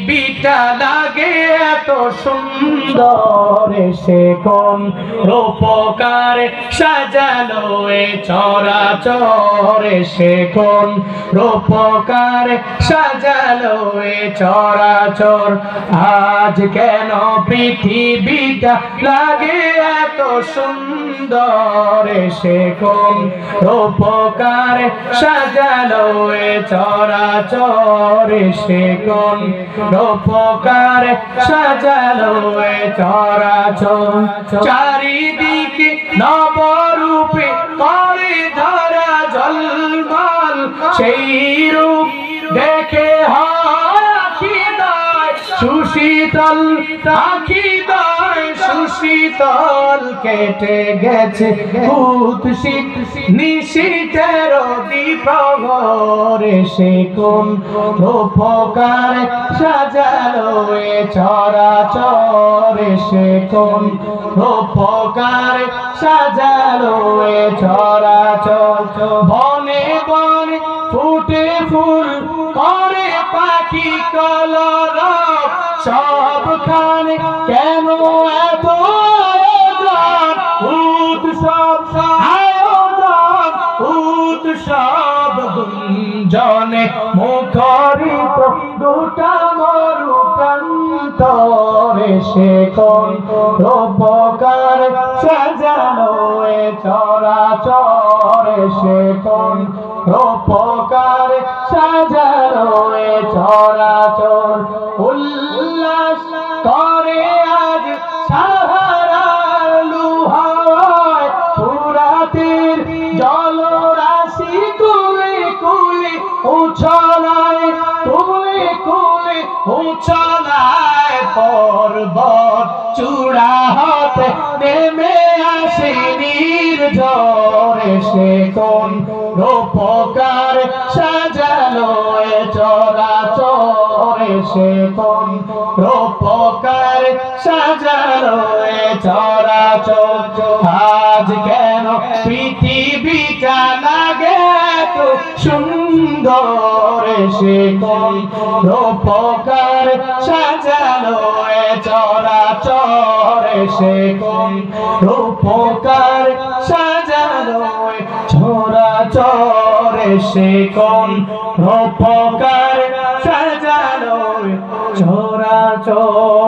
Beta লাগে এত সুন্দর সে কোন রূপকার সাজালো এ চরাচর সে কোন রূপকার সাজালো এ চরাচর আজ কেন পৃথিবীটা লাগে এত সুন্দর সে কোন রূপকার সাজালো এ চরাচর সে কোন রূপকার সাজালো এ চরাচর চারিদিকে নবরূপে করে ধরা ঝলমল সেই রূপ দেখে সুশীতল আখিদায় সুশীতল কেটে গেছে কুৎসিত নিশীথের দ্বিপ্রহরে সে কোন রূপকার সাজালো এ চরাচর সে কোন রূপকার সাজালো এ চরাচর বনে বনে ফুটে ফুল করে পাখি কলরব সবখানে কেন এত উৎসব গুঞ্জনে মুখরিত দুটা মরুপ্রান্তরে সে কোন রূপকার সাজালো এ চরাচর সে কোন রূপকার সাজালো এ চরাচর উল্লাস করে আজ সাহারার লুহায় ফুরাতের জলরাশি কুলে কুলে উছলায় কুলে কুলে উছলায় পর্বত চূড়া হতে নেমে আসে নির্ঝরে সে কোন রূপকার সাজালো এ চরাচর সে কোন রূপকার সাজালো এ চরাচর আজ কেন পৃথিবীটা লাগে এত সুন্দর সে কোন রূপকার সাজালো এ চরাচর সে কোন রূপকার সাজালো এ চরাচর সে কোন রূপকার সাজালো এ চরাচর।